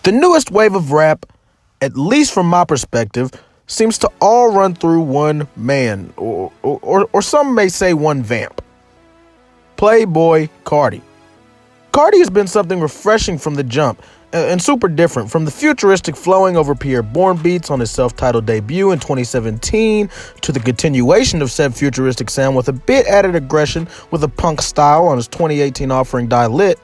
The newest wave of rap, at least from my perspective, seems to all run through one man, or some may say one vamp. Playboi Carti. Carti has been something refreshing from the jump, and super different, from the futuristic flowing over Pierre Bourne beats on his self-titled debut in 2017 to the continuation of said futuristic sound with a bit added aggression with a punk style on his 2018 offering Die Lit.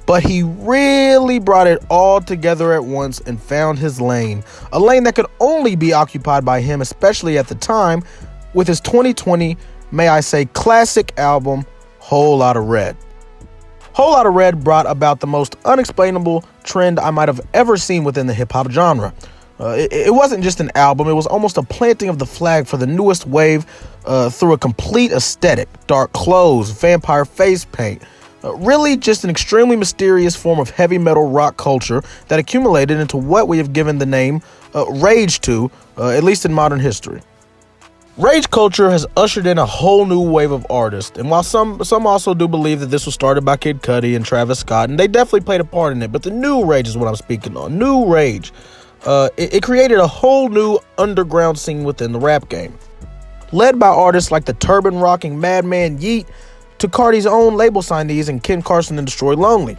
But he really brought it all together at once and found his lane, a lane that could only be occupied by him, especially at the time, with his 2020, may I say, classic album, Whole Lotta Red. Whole Lotta Red brought about the most unexplainable trend I might have ever seen within the hip-hop genre. It wasn't just an album, it was almost a planting of the flag for the newest wave through a complete aesthetic, dark clothes, vampire face paint, really just an extremely mysterious form of heavy metal rock culture that accumulated into what we have given the name rage to, at least in modern history. Rage culture has ushered in a whole new wave of artists, and while some also do believe that this was started by Kid Cudi and Travis Scott, and they definitely played a part in it, but the new rage is what I'm speaking on. New rage. It created a whole new underground scene within the rap game, led by artists like the turban-rocking Madman Yeet to Carti's own label signees and Ken Carson and Destroy Lonely.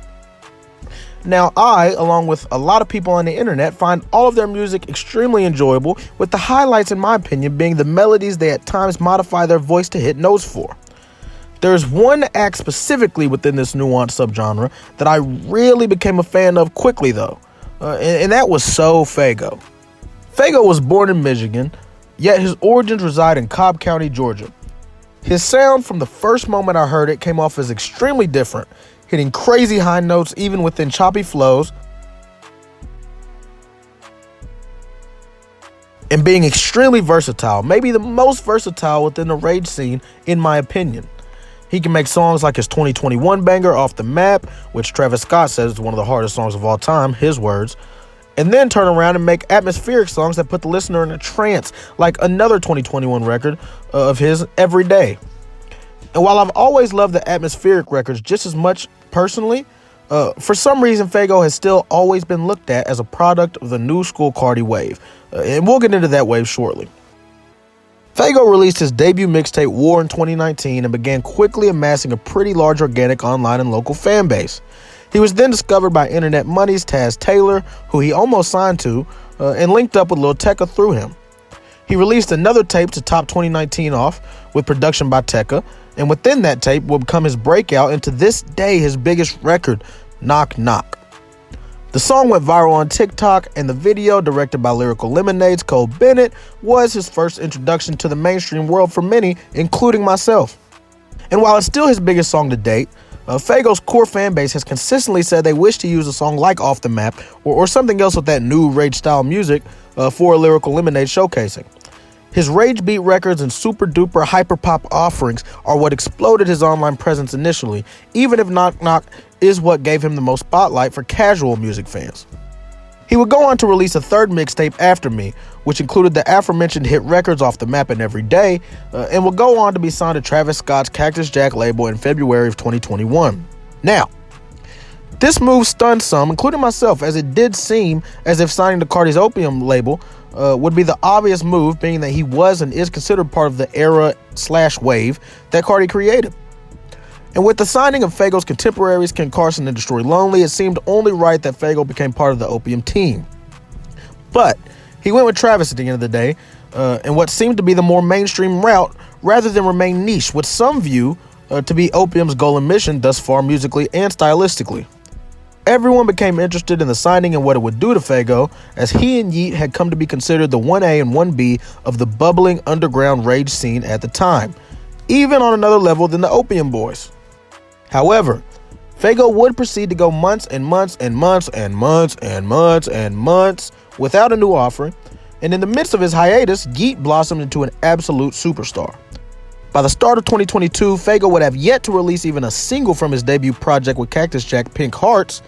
Now, I, along with a lot of people on the internet, find all of their music extremely enjoyable, with the highlights, in my opinion, being the melodies they at times modify their voice to hit notes for. There's one act specifically within this nuanced subgenre that I really became a fan of quickly, though, and that was SoFaygo. Faygo was born in Michigan, yet his origins reside in Cobb County, Georgia. His sound, from the first moment I heard it, came off as extremely different, hitting crazy high notes even within choppy flows, and being extremely versatile, maybe the most versatile within the rage scene, in my opinion. He can make songs like his 2021 banger, Off the Map, which Travis Scott says is one of the hardest songs of all time, his words, and then turn around and make atmospheric songs that put the listener in a trance, like another 2021 record of his, Every Day. And while I've always loved the atmospheric records just as much personally, for some reason Faygo has still always been looked at as a product of the new school Carti wave, and we'll get into that wave shortly. Faygo released his debut mixtape War in 2019 and began quickly amassing a pretty large organic online and local fan base. He was then discovered by Internet Money's Taz Taylor, who he almost signed to, and linked up with Lil Tecca through him. He released another tape to top 2019 off with production by Tecca, and within that tape would become his breakout into this day his biggest record, Knock Knock. The song went viral on TikTok, and the video, directed by Lyrical Lemonade's Cole Bennett, was his first introduction to the mainstream world for many, including myself. And while it's still his biggest song to date, Faygo's core fan base has consistently said they wish to use a song like Off the Map or something else with that new rage style music for a Lyrical Lemonade showcasing. His rage beat records and super duper hyper pop offerings are what exploded his online presence initially, even if Knock Knock is what gave him the most spotlight for casual music fans. He would go on to release a third mixtape, After Me, which included the aforementioned hit records Off the Map and Every Day, and would go on to be signed to Travis Scott's Cactus Jack label in February of 2021. Now, this move stunned some, including myself, as it did seem as if signing to Carti's Opium label would be the obvious move, being that he was and is considered part of the era/wave that Carti created. And with the signing of Faygo's contemporaries Ken Carson and Destroy Lonely, it seemed only right that Faygo became part of the Opium team. But he went with Travis at the end of the day, and what seemed to be the more mainstream route, rather than remain niche, which some view to be Opium's goal and mission thus far musically and stylistically. Everyone became interested in the signing and what it would do to Faygo, as he and Yeet had come to be considered the 1A and 1B of the bubbling underground rage scene at the time, even on another level than the Opium Boys. However, Faygo would proceed to go months and months and months and months and months and months without a new offering, and in the midst of his hiatus, Yeet blossomed into an absolute superstar. By the start of 2022, Faygo would have yet to release even a single from his debut project with Cactus Jack, Pink Hearts,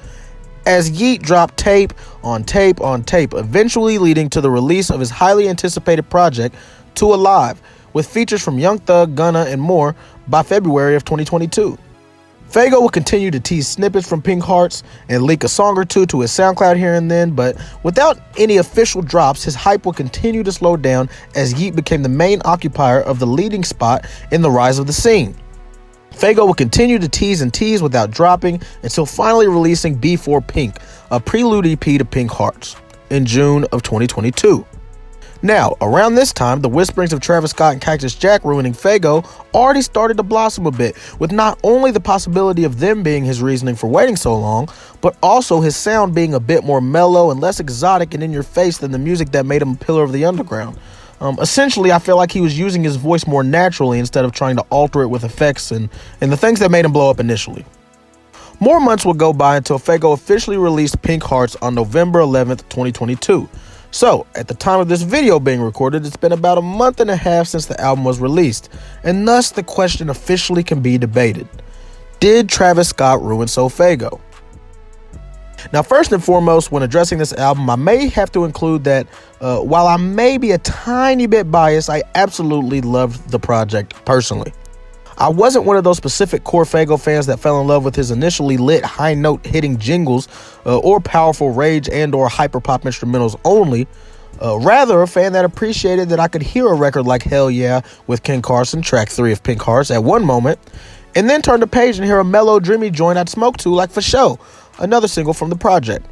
as Yeet dropped tape on tape on tape, eventually leading to the release of his highly anticipated project, Too Alive, with features from Young Thug, Gunna, and more by February of 2022. Faygo will continue to tease snippets from Pink Hearts and leak a song or two to his SoundCloud here and then, but without any official drops, his hype will continue to slow down as Yeet became the main occupier of the leading spot in the rise of the scene. Faygo will continue to tease and tease without dropping until finally releasing B4 Pink, a prelude EP to Pink Hearts, in June of 2022. Now, around this time, the whisperings of Travis Scott and Cactus Jack ruining Faygo already started to blossom a bit, with not only the possibility of them being his reasoning for waiting so long, but also his sound being a bit more mellow and less exotic and in your face than the music that made him a pillar of the underground. Essentially, I feel like he was using his voice more naturally instead of trying to alter it with effects and the things that made him blow up initially. More months would go by until Faygo officially released Pink Hearts on November 11th, 2022. So, at the time of this video being recorded, it's been about a month and a half since the album was released, and thus the question officially can be debated. Did Travis Scott ruin SoFaygo? Now, first and foremost, when addressing this album, I may have to include that while I may be a tiny bit biased, I absolutely loved the project personally. I wasn't one of those specific core Faygo fans that fell in love with his initially lit high note hitting jingles or powerful rage and or hyperpop instrumentals only. Rather a fan that appreciated that I could hear a record like Hell Yeah with Ken Carson, track 3 of Pink Hearts, at one moment, and then turn the page and hear a mellow dreamy joint I'd smoke to like For Show, another single from the project.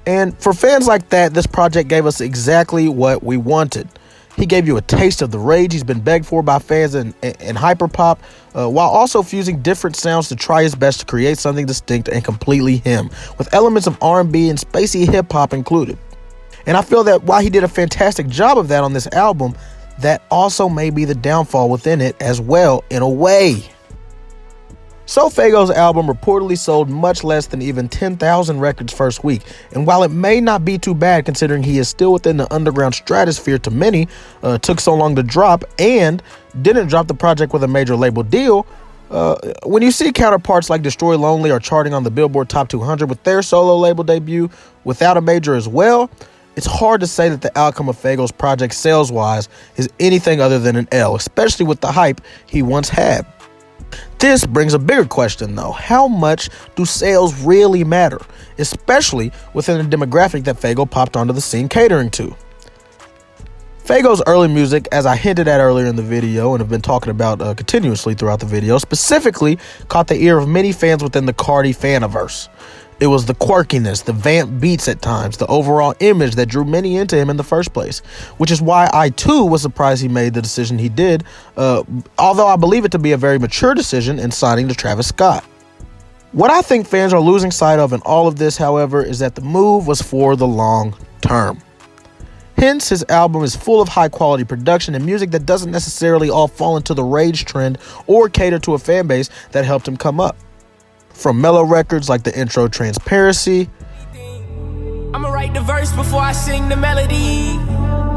And for fans like that, this project gave us exactly what we wanted. He gave you a taste of the rage he's been begged for by fans in hyperpop, while also fusing different sounds to try his best to create something distinct and completely him, with elements of R&B and spacey hip-hop included. And I feel that while he did a fantastic job of that on this album, that also may be the downfall within it as well, in a way. SoFaygo's album reportedly sold much less than even 10,000 records first week, and while it may not be too bad considering he is still within the underground stratosphere to many, took so long to drop, and didn't drop the project with a major label deal, when you see counterparts like Destroy Lonely are charting on the Billboard Top 200 with their solo label debut without a major as well, it's hard to say that the outcome of Faygo's project sales-wise is anything other than an L, especially with the hype he once had. This brings a bigger question though. How much do sales really matter, especially within the demographic that Faygo popped onto the scene catering to? Faygo's early music, as I hinted at earlier in the video and have been talking about continuously throughout the video, specifically caught the ear of many fans within the Carti faniverse. It was the quirkiness, the vamp beats at times, the overall image that drew many into him in the first place, which is why I too was surprised he made the decision he did, although I believe it to be a very mature decision in signing to Travis Scott. What I think fans are losing sight of in all of this, however, is that the move was for the long term. Hence, his album is full of high-quality production and music that doesn't necessarily all fall into the rage trend or cater to a fan base that helped him come up. From mellow records like the intro Transparency, I'ma write the verse before I sing the melody,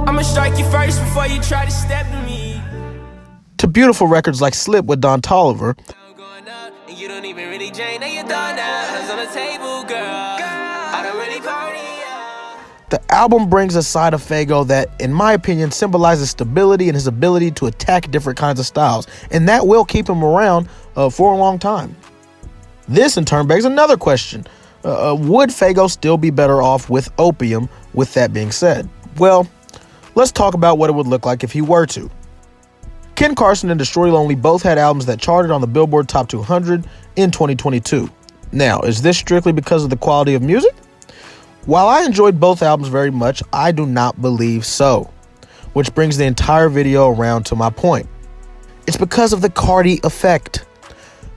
I'ma strike you first before you try to step to me, to beautiful records like Slip with Don Toliver, and you don't even really drain your thought now. On the table, girl. I don't really party. The album brings a side of Faygo that, in my opinion, symbolizes stability and his ability to attack different kinds of styles, and that will keep him around for a long time. This, in turn, begs another question. Would Faygo still be better off with Opium, with that being said? Well, let's talk about what it would look like if he were to. Ken Carson and Destroy Lonely both had albums that charted on the Billboard Top 200 in 2022. Now, is this strictly because of the quality of music? While I enjoyed both albums very much, I do not believe so. Which brings the entire video around to my point. It's because of the Carti effect.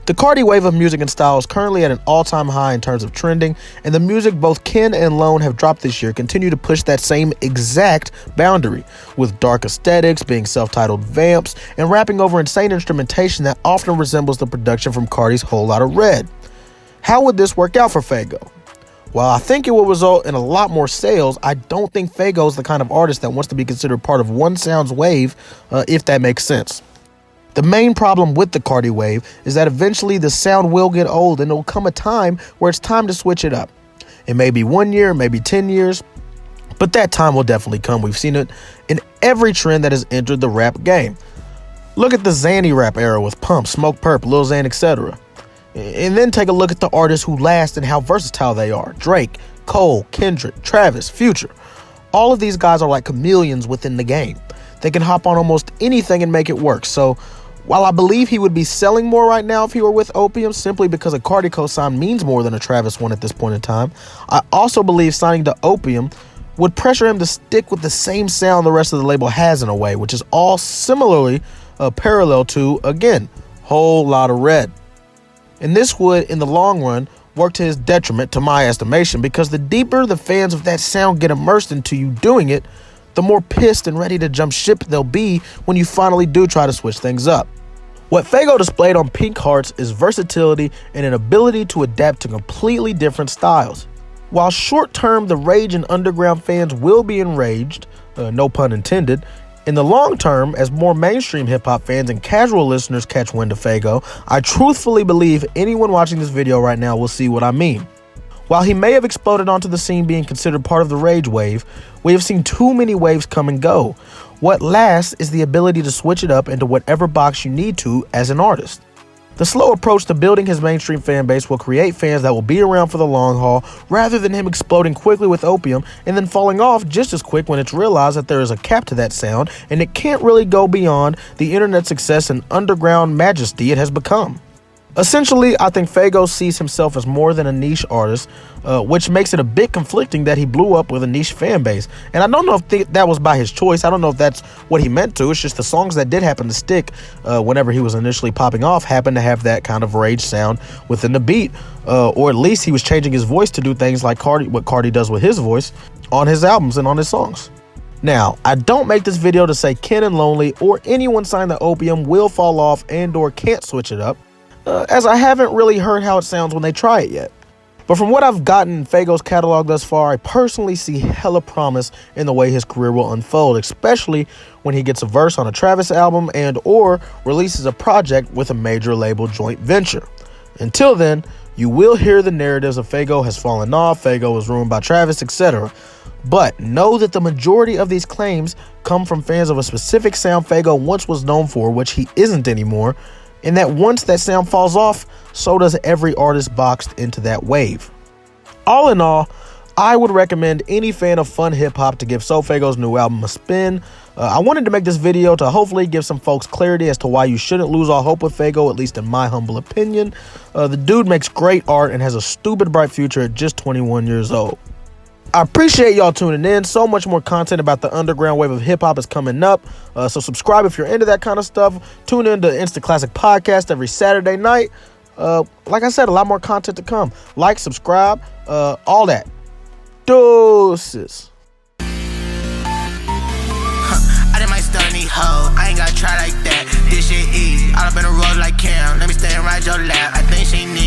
The Carti wave of music and style is currently at an all-time high in terms of trending, and the music both Ken and Lone have dropped this year continue to push that same exact boundary, with dark aesthetics, being self-titled vamps, and rapping over insane instrumentation that often resembles the production from Carti's Whole Lotta Red. How would this work out for Faygo? While I think it will result in a lot more sales, I don't think Faygo is the kind of artist that wants to be considered part of one sound's wave, if that makes sense. The main problem with the Carti wave is that eventually the sound will get old and there will come a time where it's time to switch it up. It may be 1 year, maybe 10 years, but that time will definitely come. We've seen it in every trend that has entered the rap game. Look at the Xanny rap era with Pump, Smoke Perp, Lil Xan, etc. And then take a look at the artists who last and how versatile they are. Drake, Cole, Kendrick, Travis, Future. All of these guys are like chameleons within the game. They can hop on almost anything and make it work. So while I believe he would be selling more right now if he were with Opium, simply because a Carti co-sign means more than a Travis one at this point in time, I also believe signing to Opium would pressure him to stick with the same sound the rest of the label has in a way, which is all similarly parallel to, again, Whole Lotta Red. And this would, in the long run, work to his detriment, to my estimation, because the deeper the fans of that sound get immersed into you doing it, the more pissed and ready to jump ship they'll be when you finally do try to switch things up. What Faygo displayed on Pink Hearts is versatility and an ability to adapt to completely different styles. While short-term the rage and underground fans will be enraged, no pun intended, in the long term, as more mainstream hip-hop fans and casual listeners catch wind of Faygo, I truthfully believe anyone watching this video right now will see what I mean. While he may have exploded onto the scene being considered part of the rage wave, we have seen too many waves come and go. What lasts is the ability to switch it up into whatever box you need to as an artist. The slow approach to building his mainstream fan base will create fans that will be around for the long haul, rather than him exploding quickly with Opium and then falling off just as quick when it's realized that there is a cap to that sound and it can't really go beyond the internet success and underground majesty it has become. Essentially, I think Faygo sees himself as more than a niche artist, which makes it a bit conflicting that he blew up with a niche fan base. And I don't know if that was by his choice. I don't know if that's what he meant to. It's just the songs that did happen to stick whenever he was initially popping off happened to have that kind of rage sound within the beat. Or at least he was changing his voice to do things like what Carti does with his voice on his albums and on his songs. Now, I don't make this video to say Ken and Lonely or anyone signed to Opium will fall off and or can't switch it up, as I haven't really heard how it sounds when they try it yet. But from what I've gotten in Faygo's catalog thus far, I personally see hella promise in the way his career will unfold, especially when he gets a verse on a Travis album and or releases a project with a major label joint venture. Until then, you will hear the narratives of Faygo has fallen off, Faygo was ruined by Travis, etc. But know that the majority of these claims come from fans of a specific sound Faygo once was known for, which he isn't anymore, and that once that sound falls off, so does every artist boxed into that wave. All in all, I would recommend any fan of fun hip-hop to give SoFaygo's new album a spin. I wanted to make this video to hopefully give some folks clarity as to why you shouldn't lose all hope with Faygo, at least in my humble opinion. The dude makes great art and has a stupid bright future at just 21 years old. I appreciate y'all tuning in. So much more content about the underground wave of hip-hop is coming up. So subscribe if you're into that kind of stuff. Tune in to Instant Classic Podcast every Saturday night. Like I said, a lot more content to come. Like, subscribe, all that. Deuces. I done might start any hoe. I ain't gotta try like that. This shit easy. All up in the road like Cam. Let me stay and ride your lap. I think she need